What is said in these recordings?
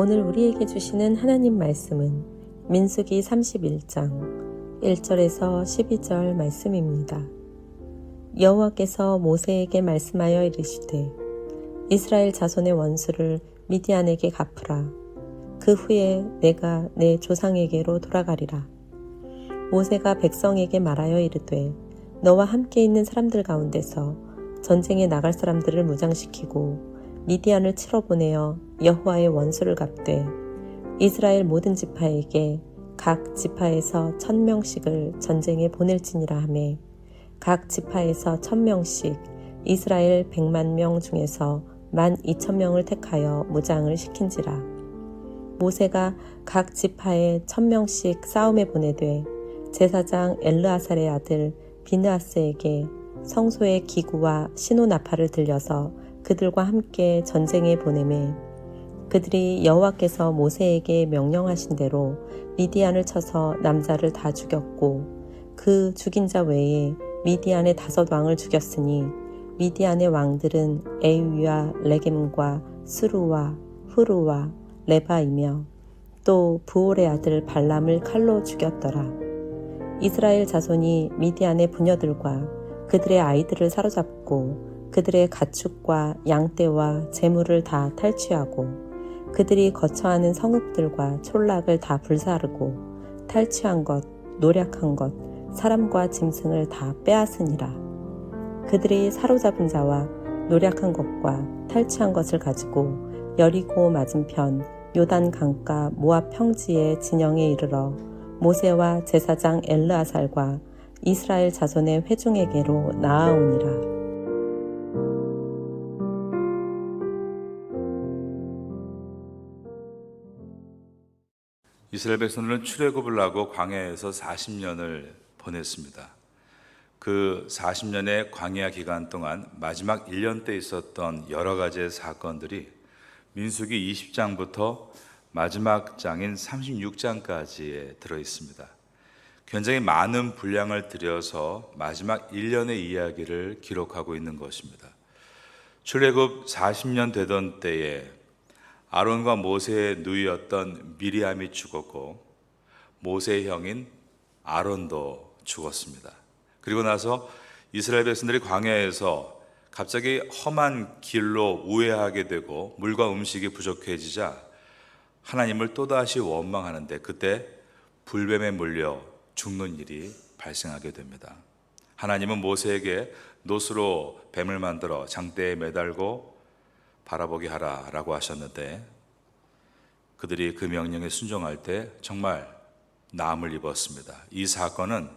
오늘 우리에게 주시는 하나님 말씀은 민수기 31장 1절에서 12절 말씀입니다. 여호와께서 모세에게 말씀하여 이르시되 이스라엘 자손의 원수를 미디안에게 갚으라. 그 후에 내가 내 조상에게로 돌아가리라. 모세가 백성에게 말하여 이르되 너와 함께 있는 사람들 가운데서 전쟁에 나갈 사람들을 무장시키고 미디안을 치러 보내어 여호와의 원수를 갚되 이스라엘 모든 지파에게 각 지파에서 1000명씩을 전쟁에 보낼지니라 하매 각 지파에서 1000명씩 이스라엘 100만 중에서 12,000명을 택하여 무장을 시킨지라. 모세가 각 지파에 1000명씩 싸움에 보내되 제사장 엘르아살의 아들 비느하스에게 성소의 기구와 시노나팔을 들려서 그들과 함께 전쟁에 보내매 그들이 여호와께서 모세에게 명령하신 대로 미디안을 쳐서 남자를 다 죽였고 그 죽인 자 외에 미디안의 5왕을 죽였으니 미디안의 왕들은 에위와 레겜과 스루와 후루와 레바이며 또 부올의 아들 발람을 칼로 죽였더라. 이스라엘 자손이 미디안의 부녀들과 그들의 아이들을 사로잡고 그들의 가축과 양떼와 재물을 다 탈취하고 그들이 거처하는 성읍들과 촌락을 다 불사르고 탈취한 것, 노략한 것, 사람과 짐승을 다 빼앗으니라. 그들이 사로잡은 자와 노략한 것과 탈취한 것을 가지고 여리고 맞은편 요단 강가 모압 평지의 진영에 이르러 모세와 제사장 엘르아살과 이스라엘 자손의 회중에게로 나아오니라. 이스라엘 백성들은 출애굽을 하고 광야에서 40년을 보냈습니다. 그 40년의 광야 기간 동안 마지막 1년 때 있었던 여러 가지의 사건들이 민수기 20장부터 마지막 장인 36장까지에 들어 있습니다. 굉장히 많은 분량을 들여서 마지막 1년의 이야기를 기록하고 있는 것입니다. 출애굽 40년 되던 때에 아론과 모세의 누이였던 미리암이 죽었고 모세의 형인 아론도 죽었습니다. 그리고 나서 이스라엘 백성들이 광야에서 갑자기 험한 길로 우회하게 되고 물과 음식이 부족해지자 하나님을 또다시 원망하는데 그때 불뱀에 물려 죽는 일이 발생하게 됩니다. 하나님은 모세에게 놋으로 뱀을 만들어 장대에 매달고 바라보게 하라라고 하셨는데 그들이 그 명령에 순종할 때 정말 나음을 입었습니다. 이 사건은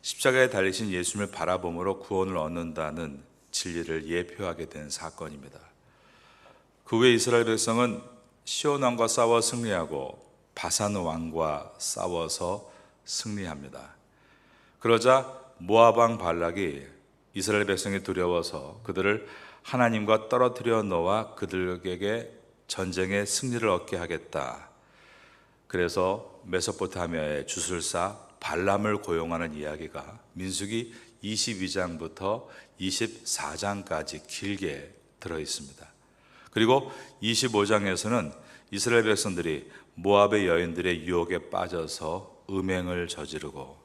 십자가에 달리신 예수님을 바라봄으로 구원을 얻는다는 진리를 예표하게 된 사건입니다. 그 후에 이스라엘 백성은 시온 왕과 싸워 승리하고 바산 왕과 싸워서 승리합니다. 그러자 모압 왕 발락이 이스라엘 백성이 두려워서 그들을 하나님과 떨어뜨려 놓아 그들에게 전쟁의 승리를 얻게 하겠다. 그래서 메소포타미아의 주술사 발람을 고용하는 이야기가 민수기 22장부터 24장까지 길게 들어 있습니다. 그리고 25장에서는 이스라엘 백성들이 모압의 여인들의 유혹에 빠져서 음행을 저지르고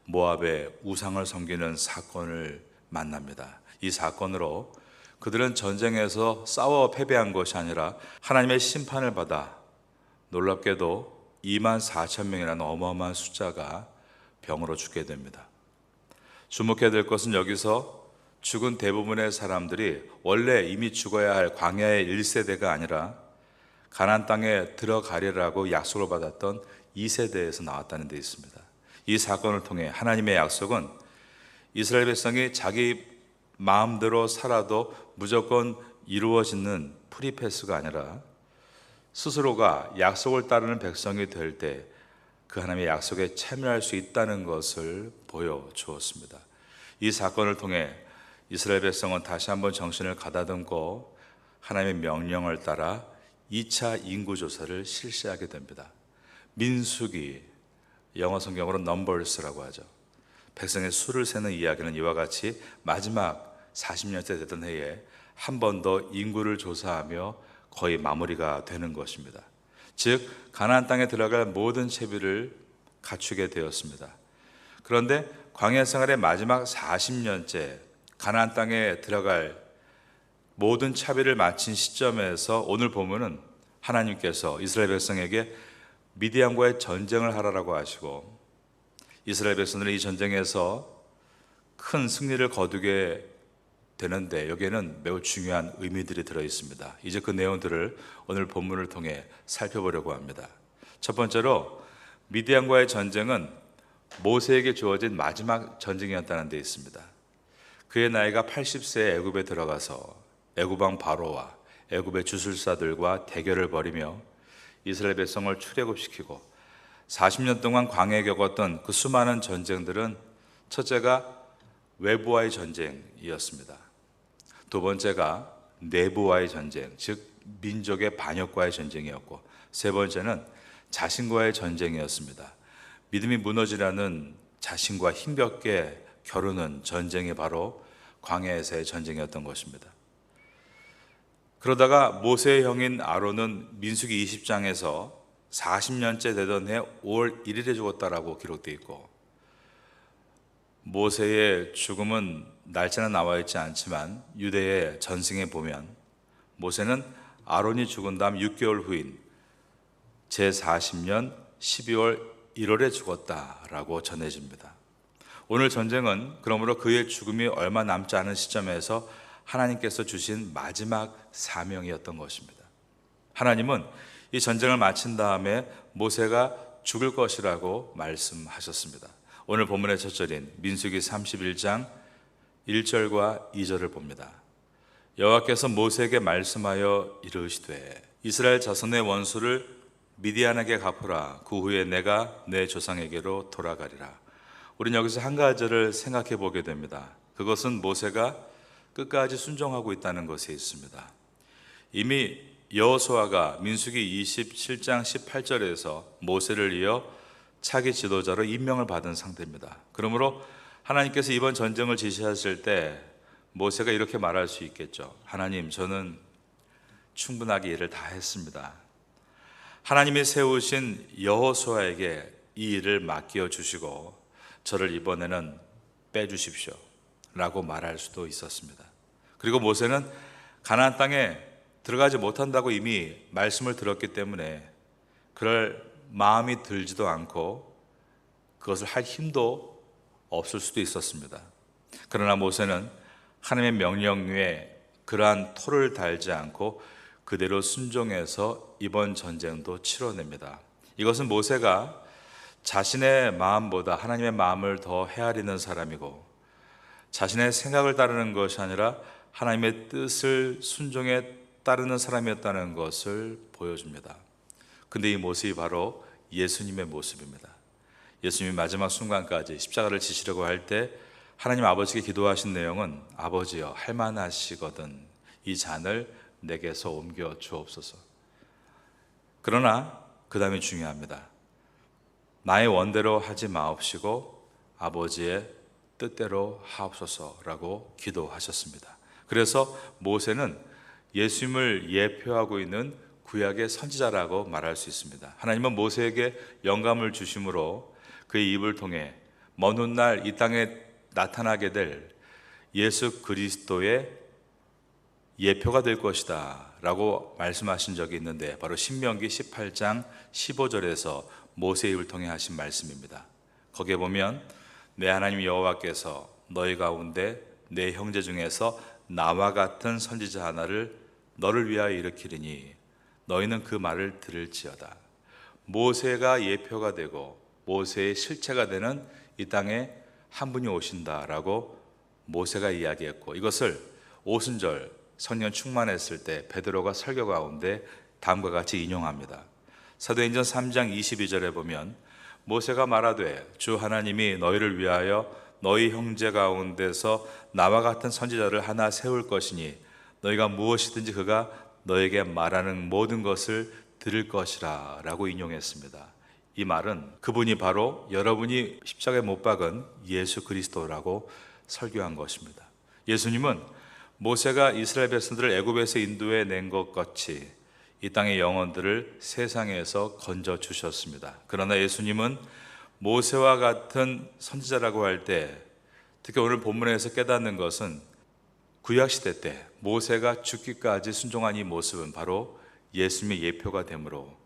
모압의 우상을 섬기는 사건을 만납니다. 이 사건으로 그들은 전쟁에서 싸워 패배한 것이 아니라 하나님의 심판을 받아 놀랍게도 24,000명이라는 어마어마한 숫자가 병으로 죽게 됩니다. 주목해야 될 것은 여기서 죽은 대부분의 사람들이 원래 이미 죽어야 할 광야의 1세대가 아니라 가나안 땅에 들어가리라고 약속을 받았던 2세대에서 나왔다는 데 있습니다. 이 사건을 통해 하나님의 약속은 이스라엘 백성이 자기 마음대로 살아도 무조건 이루어지는 프리패스가 아니라 스스로가 약속을 따르는 백성이 될 때 그 하나님의 약속에 참여할 수 있다는 것을 보여주었습니다. 이 사건을 통해 이스라엘 백성은 다시 한번 정신을 가다듬고 하나님의 명령을 따라 2차 인구조사를 실시하게 됩니다. 민수기, 영어 성경으로 넘버스라고 하죠. 백성의 수를 세는 이야기는 이와 같이 마지막 40년째 되던 해에 한 번 더 인구를 조사하며 거의 마무리가 되는 것입니다. 즉 가나안 땅에 들어갈 모든 채비를 갖추게 되었습니다. 그런데 광야 생활의 마지막 40년째 가나안 땅에 들어갈 모든 차비를 마친 시점에서 오늘 보면은 하나님께서 이스라엘 백성에게 미디안과의 전쟁을 하라고 하시고 이스라엘 백성들은 이 전쟁에서 큰 승리를 거두게 되는데 여기에는 매우 중요한 의미들이 들어 있습니다. 이제 그 내용들을 오늘 본문을 통해 살펴보려고 합니다. 첫 번째로 미디안과의 전쟁은 모세에게 주어진 마지막 전쟁이었다는 데 있습니다. 그의 나이가 80세에 애굽에 들어가서 애굽 왕 바로와 애굽의 주술사들과 대결을 벌이며 이스라엘 백성을 출애굽시키고 40년 동안 광야에 겪었던 그 수많은 전쟁들은 첫째가 외부와의 전쟁이었습니다. 두 번째가 내부와의 전쟁, 즉 민족의 반역과의 전쟁이었고 세 번째는 자신과의 전쟁이었습니다. 믿음이 무너지라는 자신과 힘겹게 겨루는 전쟁이 바로 광야에서의 전쟁이었던 것입니다. 그러다가 모세의 형인 아론은 민수기 20장에서 40년째 되던 해 5월 1일에 죽었다라고 기록되어 있고 모세의 죽음은 날짜는 나와 있지 않지만 유대의 전승에 보면 모세는 아론이 죽은 다음 6개월 후인 제40년 12월 1월에 죽었다라고 전해집니다. 오늘 전쟁은 그러므로 그의 죽음이 얼마 남지 않은 시점에서 하나님께서 주신 마지막 사명이었던 것입니다. 하나님은 이 전쟁을 마친 다음에 모세가 죽을 것이라고 말씀하셨습니다. 오늘 본문의 첫 절인 민수기 31장 1절과 2절을 봅니다. 여호와께서 모세에게 말씀하여 이르시되 이스라엘 자손의 원수를 미디안에게 갚으라. 그 후에 내가 내 조상에게로 돌아가리라. 우리는 여기서 한 가지를 생각해 보게 됩니다. 그것은 모세가 끝까지 순종하고 있다는 것에 있습니다. 이미 여호수아가 민수기 27장 18절에서 모세를 이어 차기 지도자로 임명을 받은 상태입니다. 그러므로 하나님께서 이번 전쟁을 지시하실 때 모세가 이렇게 말할 수 있겠죠. 하나님, 저는 충분하게 일을 다 했습니다. 하나님이 세우신 여호수아에게 이 일을 맡겨 주시고 저를 이번에는 빼주십시오 라고 말할 수도 있었습니다. 그리고 모세는 가나안 땅에 들어가지 못한다고 이미 말씀을 들었기 때문에 그럴 마음이 들지도 않고 그것을 할 힘도 없을 수도 있었습니다. 그러나 모세는 하나님의 명령 위에 그러한 토를 달지 않고 그대로 순종해서 이번 전쟁도 치러냅니다. 이것은 모세가 자신의 마음보다 하나님의 마음을 더 헤아리는 사람이고 자신의 생각을 따르는 것이 아니라 하나님의 뜻을 순종해 따르는 사람이었다는 것을 보여줍니다. 근데 이 모습이 바로 예수님의 모습입니다. 예수님이 마지막 순간까지 십자가를 지시려고 할 때 하나님 아버지께 기도하신 내용은 아버지여 할만하시거든 이 잔을 내게서 옮겨 주옵소서. 그러나 그 다음이 중요합니다. 나의 원대로 하지 마옵시고 아버지의 뜻대로 하옵소서라고 기도하셨습니다. 그래서 모세는 예수님을 예표하고 있는 구약의 선지자라고 말할 수 있습니다. 하나님은 모세에게 영감을 주심으로 그의 입을 통해 먼 훗날 이 땅에 나타나게 될 예수 그리스도의 예표가 될 것이다 라고 말씀하신 적이 있는데 바로 신명기 18장 15절에서 모세의 입을 통해 하신 말씀입니다. 거기에 보면 내 하나님 여호와께서 너희 가운데 내 형제 중에서 나와 같은 선지자 하나를 너를 위하여 일으키리니 너희는 그 말을 들을지어다. 모세가 예표가 되고 모세의 실체가 되는 이 땅에 한 분이 오신다라고 모세가 이야기했고 이것을 오순절 성령 충만했을 때 베드로가 설교 가운데 다음과 같이 인용합니다. 사도행전 3장 22절에 보면 모세가 말하되 주 하나님이 너희를 위하여 너희 형제 가운데서 나와 같은 선지자를 하나 세울 것이니 너희가 무엇이든지 그가 너에게 말하는 모든 것을 들을 것이라 라고 인용했습니다. 이 말은 그분이 바로 여러분이 십자가에 못 박은 예수 그리스도라고 설교한 것입니다. 예수님은 모세가 이스라엘 백성들을 애굽에서 인도해 낸 것 같이 이 땅의 영혼들을 세상에서 건져 주셨습니다. 그러나 예수님은 모세와 같은 선지자라고 할 때, 특히 오늘 본문에서 깨닫는 것은 구약시대 때 모세가 죽기까지 순종한 이 모습은 바로 예수님의 예표가 되므로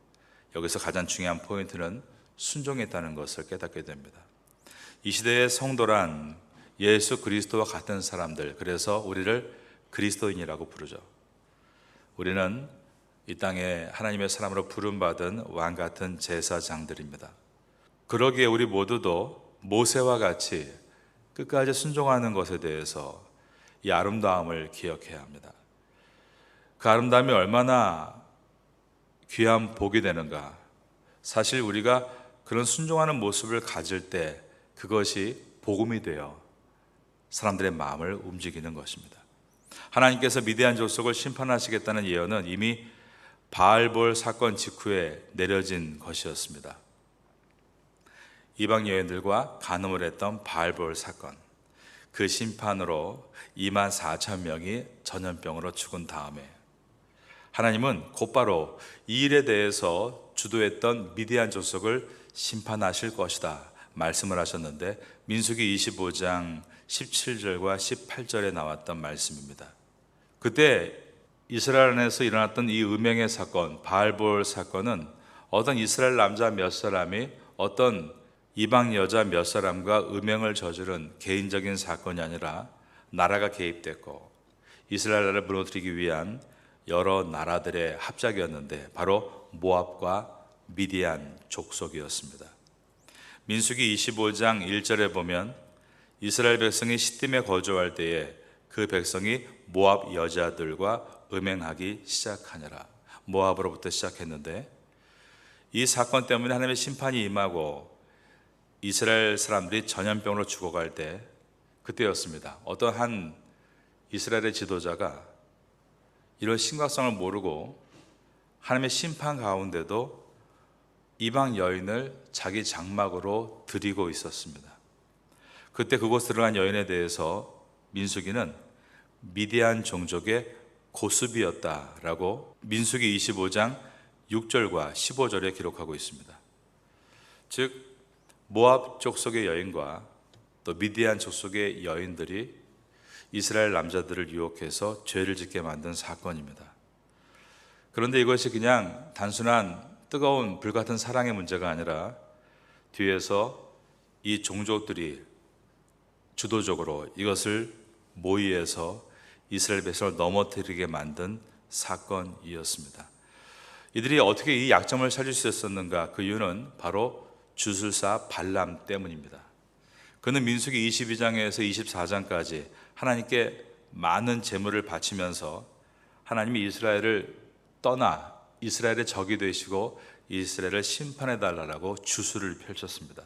여기서 가장 중요한 포인트는 순종했다는 것을 깨닫게 됩니다. 이 시대의 성도란 예수 그리스도와 같은 사람들, 그래서 우리를 그리스도인이라고 부르죠. 우리는 이 땅에 하나님의 사람으로 부름받은 왕같은 제사장들입니다. 그러기에 우리 모두도 모세와 같이 끝까지 순종하는 것에 대해서 이 아름다움을 기억해야 합니다. 그 아름다움이 얼마나 귀한 복이 되는가. 사실 우리가 그런 순종하는 모습을 가질 때 그것이 복음이 되어 사람들의 마음을 움직이는 것입니다. 하나님께서 미디안 족속을 심판하시겠다는 예언은 이미 바알볼 사건 직후에 내려진 것이었습니다. 이방 여인들과 간음을 했던 바알볼 사건, 그 심판으로 24,000명이 전염병으로 죽은 다음에 하나님은 곧바로 이 일에 대해서 주도했던 미디안 족속을 심판하실 것이다 말씀을 하셨는데, 민수기 25장 17절과 18절에 나왔던 말씀입니다. 그때 이스라엘 안에서 일어났던 이 음행의 사건, 바알볼 사건은 어떤 이스라엘 남자 몇 사람이 어떤 이방 여자 몇 사람과 음행을 저지른 개인적인 사건이 아니라 나라가 개입됐고 이스라엘 나라를 무너뜨리기 위한 여러 나라들의 합작이었는데 바로 모압과 미디안 족속이었습니다. 민수기 25장 1절에 보면 이스라엘 백성이 시딤에 거주할 때에 그 백성이 모압 여자들과 음행하기 시작하니라. 모압으로부터 시작했는데 이 사건 때문에 하나님의 심판이 임하고 이스라엘 사람들이 전염병으로 죽어갈 때 그때였습니다. 어떤 한 이스라엘의 지도자가 이런 심각성을 모르고 하나님의 심판 가운데도 이방 여인을 자기 장막으로 들이고 있었습니다. 그때 그곳 들어간 여인에 대해서 민수기는 미디안 종족의 고수비였다라고 민수기 25장 6절과 15절에 기록하고 있습니다. 즉 모압 족속의 여인과 또 미디안 족속의 여인들이 이스라엘 남자들을 유혹해서 죄를 짓게 만든 사건입니다. 그런데 이것이 그냥 단순한 뜨거운 불같은 사랑의 문제가 아니라 뒤에서 이 종족들이 주도적으로 이것을 모의해서 이스라엘 백성을 넘어뜨리게 만든 사건이었습니다. 이들이 어떻게 이 약점을 찾을 수 있었는가? 그 이유는 바로 주술사 발람 때문입니다. 그는 민수기 22장에서 24장까지 하나님께 많은 제물을 바치면서 하나님이 이스라엘을 떠나 이스라엘의 적이 되시고 이스라엘을 심판해 달라고 주술을 펼쳤습니다.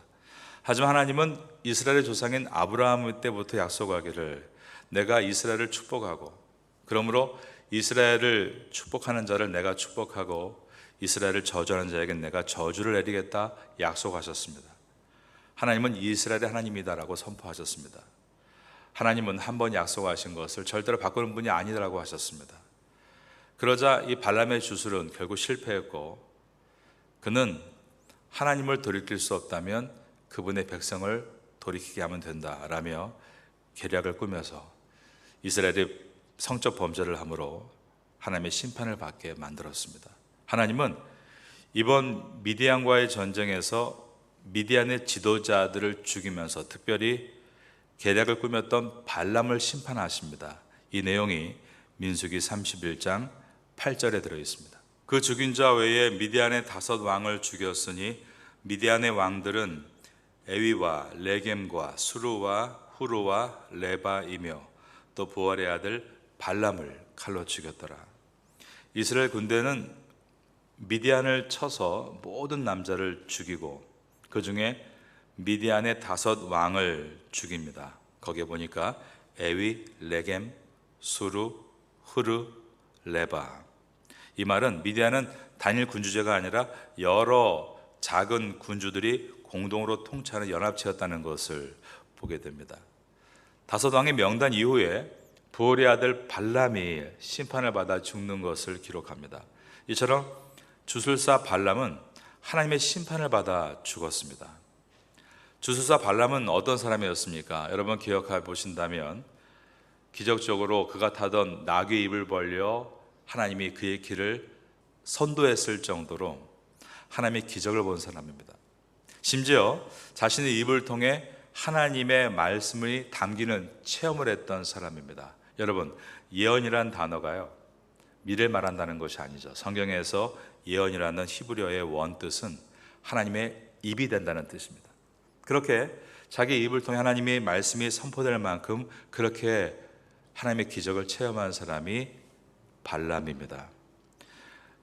하지만 하나님은 이스라엘의 조상인 아브라함 때부터 약속하기를 내가 이스라엘을 축복하고 그러므로 이스라엘을 축복하는 자를 내가 축복하고 이스라엘을 저주하는 자에게 내가 저주를 내리겠다 약속하셨습니다. 하나님은 이스라엘의 하나님이다라고 선포하셨습니다. 하나님은 한 번 약속하신 것을 절대로 바꾸는 분이 아니라고 하셨습니다. 그러자 이 발람의 주술은 결국 실패했고 그는 하나님을 돌이킬 수 없다면 그분의 백성을 돌이키게 하면 된다라며 계략을 꾸며서 이스라엘이 성적 범죄를 함으로 하나님의 심판을 받게 만들었습니다. 하나님은 이번 미디안과의 전쟁에서 미디안의 지도자들을 죽이면서 특별히 계략을 꾸몄던 발람을 심판하십니다. 이 내용이 민수기 31장 8절에 들어 있습니다. 그 죽인 자 외에 미디안의 5 왕을 죽였으니 미디안의 왕들은 에위와 레겜과 수루와 후루와 레바이며 또 부알의 아들 발람을 칼로 죽였더라. 이스라엘 군대는 미디안을 쳐서 모든 남자를 죽이고 그 중에 미디안의 5 왕을 죽입니다. 거기에 보니까 에위, 레겜, 수루, 후르, 레바. 이 말은 미디안은 단일 군주제가 아니라 여러 작은 군주들이 공동으로 통치하는 연합체였다는 것을 보게 됩니다. 5 왕의 명단 이후에 부올의 아들 발람이 심판을 받아 죽는 것을 기록합니다. 이처럼 주술사 발람은 하나님의 심판을 받아 죽었습니다. 주술사 발람은 어떤 사람이었습니까? 여러분 기억해 보신다면 기적적으로 그가 타던 나귀 입을 벌려 하나님이 그의 길을 선도했을 정도로 하나님의 기적을 본 사람입니다. 심지어 자신의 입을 통해 하나님의 말씀이 담기는 체험을 했던 사람입니다. 여러분, 예언이란 단어가요, 미래를 말한다는 것이 아니죠. 성경에서 예언이라는 히브리어의 원뜻은 하나님의 입이 된다는 뜻입니다. 그렇게 자기 입을 통해 하나님의 말씀이 선포될 만큼 그렇게 하나님의 기적을 체험한 사람이 발람입니다.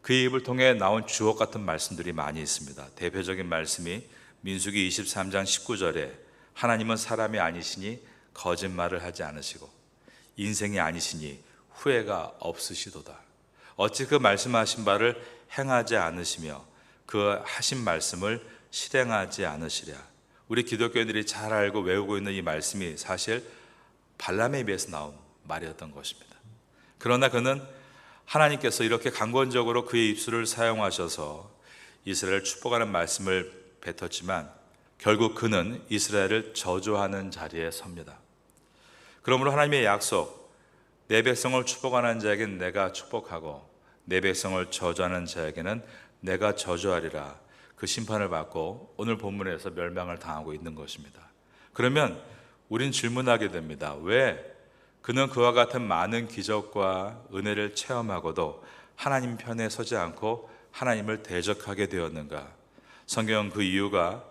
그의 입을 통해 나온 주옥 같은 말씀들이 많이 있습니다. 대표적인 말씀이 민수기 23장 19절에 하나님은 사람이 아니시니 거짓말을 하지 않으시고 인생이 아니시니 후회가 없으시도다. 어찌 그 말씀하신 바를 행하지 않으시며 그 하신 말씀을 실행하지 않으시랴. 우리 기독교인들이 잘 알고 외우고 있는 이 말씀이 사실 발람의 입에서 나온 말이었던 것입니다. 그러나 그는 하나님께서 이렇게 강권적으로 그의 입술을 사용하셔서 이스라엘을 축복하는 말씀을 뱉었지만 결국 그는 이스라엘을 저주하는 자리에 섭니다. 그러므로 하나님의 약속, 내 백성을 축복하는 자에게는 내가 축복하고 내 백성을 저주하는 자에게는 내가 저주하리라, 그 심판을 받고 오늘 본문에서 멸망을 당하고 있는 것입니다. 그러면 우린 질문하게 됩니다. 왜 그는 그와 같은 많은 기적과 은혜를 체험하고도 하나님 편에 서지 않고 하나님을 대적하게 되었는가? 성경은 그 이유가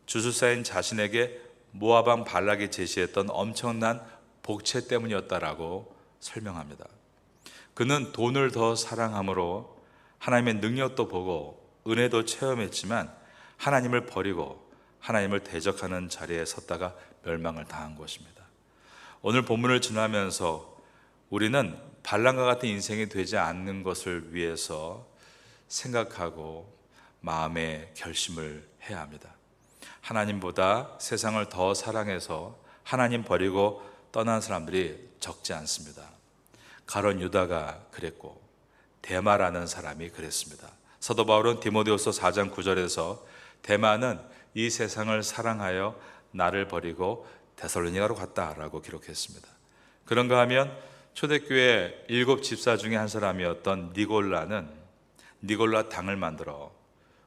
주술사인 자신에게 모압 왕 발락이 제시했던 엄청난 복채 때문이었다라고 설명합니다. 그는 돈을 더 사랑함으로 하나님의 능력도 보고 은혜도 체험했지만 하나님을 버리고 하나님을 대적하는 자리에 섰다가 멸망을 당한 것입니다. 오늘 본문을 지나면서 우리는 발람과 같은 인생이 되지 않는 것을 위해서 생각하고 마음의 결심을 해야 합니다. 하나님보다 세상을 더 사랑해서 하나님 버리고 떠난 사람들이 적지 않습니다. 가룟 유다가 그랬고 데마라는 사람이 그랬습니다. 사도 바울은 디모데후서 4장 9절에서 데마는 이 세상을 사랑하여 나를 버리고 데살로니가로 갔다라고 기록했습니다. 그런가 하면 초대교회 7 집사 중에 한 사람이었던 니골라는 니골라 당을 만들어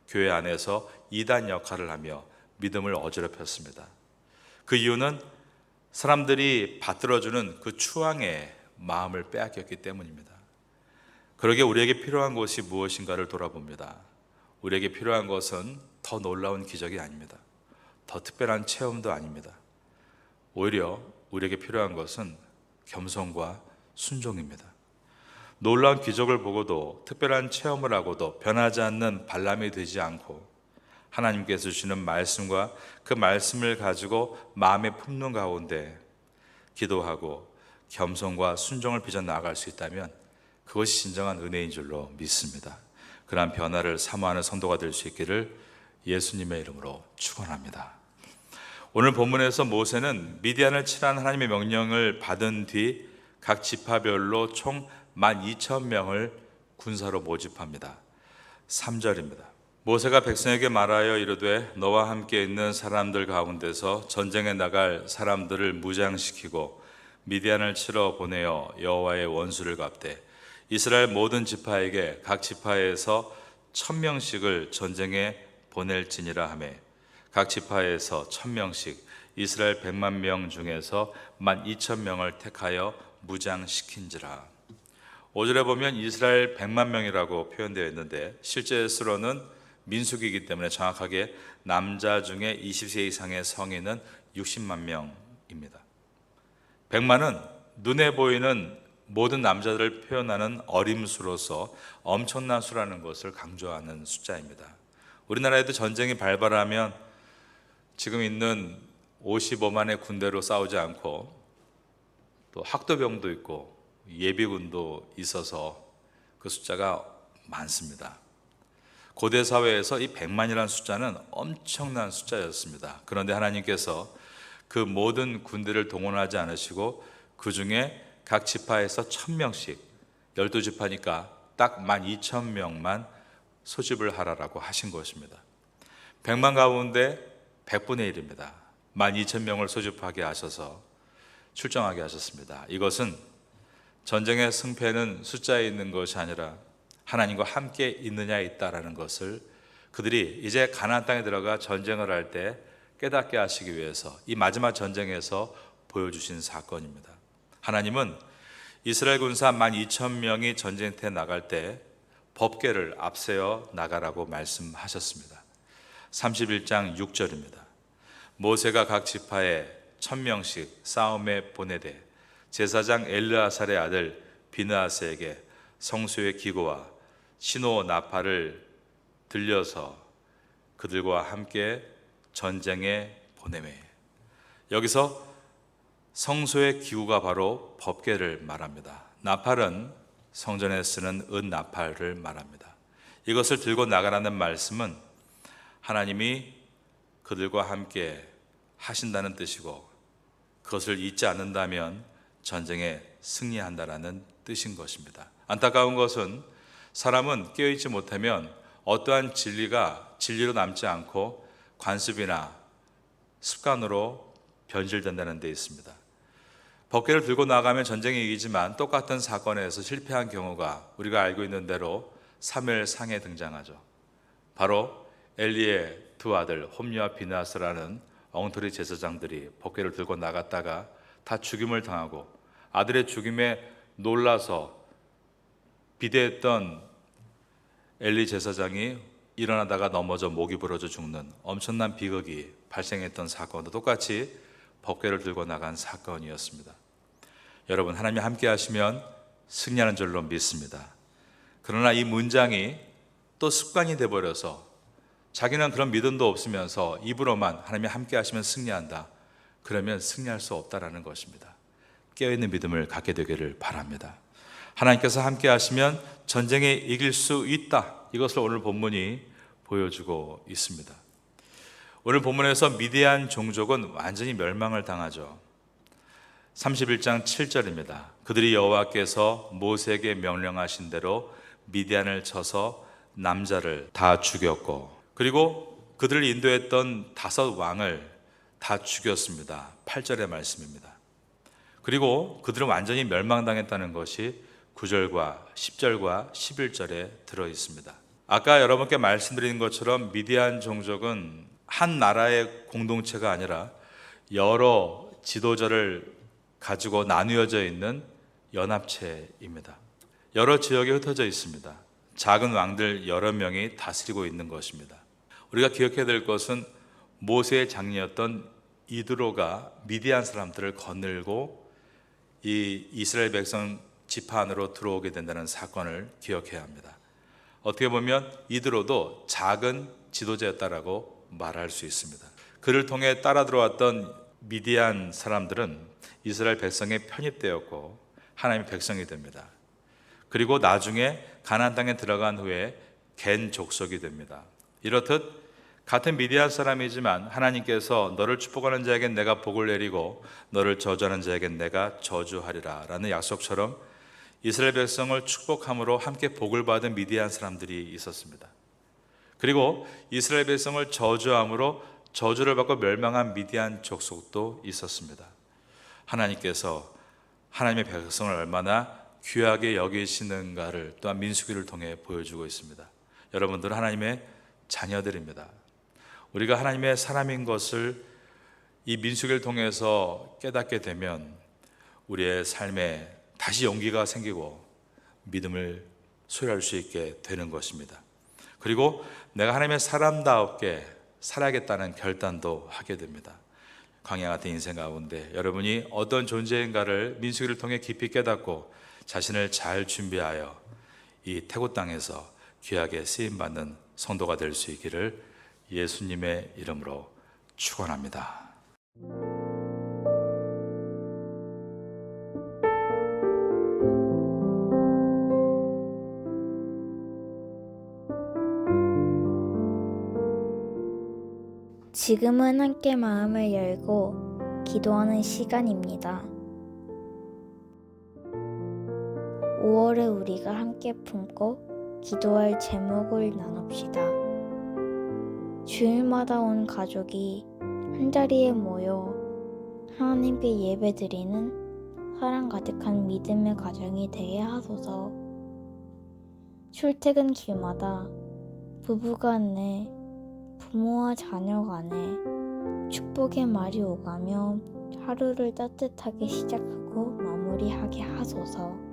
교회 안에서 이단 역할을 하며 믿음을 어지럽혔습니다. 그 이유는 사람들이 받들어주는 그 추앙의 마음을 빼앗겼기 때문입니다. 그러기에 우리에게 필요한 것이 무엇인가를 돌아봅니다. 우리에게 필요한 것은 더 놀라운 기적이 아닙니다. 더 특별한 체험도 아닙니다. 오히려 우리에게 필요한 것은 겸손과 순종입니다. 놀라운 기적을 보고도 특별한 체험을 하고도 변하지 않는 발람이 되지 않고 하나님께서 주시는 말씀과 그 말씀을 가지고 마음의 품는 가운데 기도하고 겸손과 순종을 빚어 나아갈 수 있다면 그것이 진정한 은혜인 줄로 믿습니다. 그러한 변화를 사모하는 성도가 될 수 있기를 예수님의 이름으로 축원합니다. 오늘 본문에서 모세는 미디안을 치라는 하나님의 명령을 받은 뒤 각 지파별로 총 12,000명을 군사로 모집합니다. 3절입니다. 모세가 백성에게 말하여 이르되 너와 함께 있는 사람들 가운데서 전쟁에 나갈 사람들을 무장시키고 미디안을 치러 보내어 여호와의 원수를 갚되 이스라엘 모든 지파에게 각 지파에서 1,000명씩을 전쟁에 보낼지니라 하매 각 지파에서 1,000명씩 이스라엘 100만 명 중에서 12,000명을 택하여 무장시킨지라. 5절에 보면 이스라엘 100만 명이라고 표현되어 있는데 실제 수로는 민수기이기 때문에 정확하게 남자 중에 20세 이상의 성인은 60만 명입니다. 100만은 눈에 보이는 모든 남자들을 표현하는 어림수로서 엄청난 수라는 것을 강조하는 숫자입니다. 우리나라에도 전쟁이 발발하면 지금 있는 55만의 군대로 싸우지 않고 또 학도병도 있고 예비군도 있어서 그 숫자가 많습니다. 고대 사회에서 이 100만이라는 숫자는 엄청난 숫자였습니다. 그런데 하나님께서 그 모든 군대를 동원하지 않으시고 그 중에 각 지파에서 1,000명씩 12지파니까 딱 12,000명만 소집을 하라라고 하신 것입니다. 100만 가운데 100분의 1입니다. 12,000명을 소집하게 하셔서 출정하게 하셨습니다. 이것은 전쟁의 승패는 숫자에 있는 것이 아니라 하나님과 함께 있느냐에 있다라는 것을 그들이 이제 가나안 땅에 들어가 전쟁을 할 때 깨닫게 하시기 위해서 이 마지막 전쟁에서 보여주신 사건입니다. 하나님은 이스라엘 군사 12,000명이 전쟁터에 나갈 때 법궤를 앞세워 나가라고 말씀하셨습니다. 31장 6절입니다. 모세가 각 지파에 1,000명씩 싸움에 보내되 제사장 엘르아살의 아들 비느하스에게 성소의 기구와 신호 나팔을 들려서 그들과 함께 전쟁에 보내매. 여기서 성소의 기구가 바로 법궤를 말합니다. 나팔은 성전에 쓰는 은 나팔을 말합니다. 이것을 들고 나가라는 말씀은 하나님이 그들과 함께 하신다는 뜻이고 그것을 잊지 않는다면 전쟁에 승리한다라는 뜻인 것입니다. 안타까운 것은 사람은 깨어있지 못하면 어떠한 진리가 진리로 남지 않고 관습이나 습관으로 변질된다는 데 있습니다. 법궤를 들고 나가면 전쟁에 이기지만 똑같은 사건에서 실패한 경우가 우리가 알고 있는 대로 사무엘상에 등장하죠. 바로 엘리의 두 아들 홈리와 비느하스라는 엉터리 제사장들이 법궤를 들고 나갔다가 다 죽임을 당하고 아들의 죽임에 놀라서 비대했던 엘리 제사장이 일어나다가 넘어져 목이 부러져 죽는 엄청난 비극이 발생했던 사건도 똑같이 법궤를 들고 나간 사건이었습니다. 여러분, 하나님이 함께 하시면 승리하는 줄로 믿습니다. 그러나 이 문장이 또 습관이 돼버려서 자기는 그런 믿음도 없으면서 입으로만 하나님이 함께 하시면 승리한다. 그러면 승리할 수 없다라는 것입니다. 깨어있는 믿음을 갖게 되기를 바랍니다. 하나님께서 함께 하시면 전쟁에 이길 수 있다. 이것을 오늘 본문이 보여주고 있습니다. 오늘 본문에서 미디안 종족은 완전히 멸망을 당하죠. 31장 7절입니다. 그들이 여호와께서 모세에게 명령하신 대로 미디안을 쳐서 남자를 다 죽였고 그리고 그들을 인도했던 5 왕을 다 죽였습니다. 8절의 말씀입니다. 그리고 그들은 완전히 멸망당했다는 것이 9절과 10절과 11절에 들어 있습니다. 아까 여러분께 말씀드린 것처럼 미디안 종족은 한 나라의 공동체가 아니라 여러 지도자를 가지고 나누어져 있는 연합체입니다. 여러 지역에 흩어져 있습니다. 작은 왕들 여러 명이 다스리고 있는 것입니다. 우리가 기억해야 될 것은 모세의 장녀였던 이드로가 미디안 사람들을 거느리고 이 이스라엘 백성 지파 안으로 들어오게 된다는 사건을 기억해야 합니다. 어떻게 보면 이드로도 작은 지도자였다라고 말할 수 있습니다. 그를 통해 따라 들어왔던 미디안 사람들은 이스라엘 백성에 편입되었고 하나님의 백성이 됩니다. 그리고 나중에 가나안 땅에 들어간 후에 겐 족속이 됩니다. 이렇듯 같은 미디안 사람이지만 하나님께서 너를 축복하는 자에겐 내가 복을 내리고 너를 저주하는 자에겐 내가 저주하리라 라는 약속처럼 이스라엘 백성을 축복함으로 함께 복을 받은 미디안 사람들이 있었습니다. 그리고 이스라엘 백성을 저주함으로 저주를 받고 멸망한 미디안 족속도 있었습니다. 하나님께서 하나님의 백성을 얼마나 귀하게 여기시는가를 또한 민수기를 통해 보여주고 있습니다. 여러분들은 하나님의 자녀들입니다. 우리가 하나님의 사람인 것을 이 민수기를 통해서 깨닫게 되면 우리의 삶에 다시 용기가 생기고 믿음을 소유할 수 있게 되는 것입니다. 그리고 내가 하나님의 사람다웠게 살아야겠다는 결단도 하게 됩니다. 광야 같은 인생 가운데 여러분이 어떤 존재인가를 민수기를 통해 깊이 깨닫고 자신을 잘 준비하여 이 태고 땅에서 귀하게 쓰임받는 성도가 될 수 있기를 예수님의 이름으로 축원합니다. 지금은 함께 마음을 열고 기도하는 시간입니다. 5월에 우리가 함께 품고 기도할 제목을 나눕시다. 주일마다 온 가족이 한자리에 모여 하나님께 예배드리는 사랑 가득한 믿음의 가정이 되게 하소서. 출퇴근 길마다 부부간에, 부모와 자녀 간에 축복의 말이 오가며 하루를 따뜻하게 시작하고 마무리하게 하소서.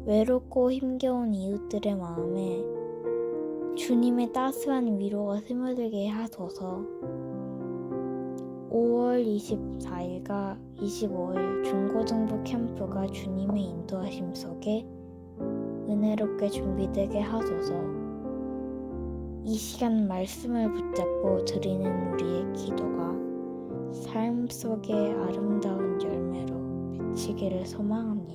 외롭고 힘겨운 이웃들의 마음에 주님의 따스한 위로가 스며들게 하소서. 5월 24일과 25일 중고등부 캠프가 주님의 인도하심 속에 은혜롭게 준비되게 하소서. 이 시간 말씀을 붙잡고 드리는 우리의 기도가 삶 속의 아름다운 열매로 맺히기를 소망합니다.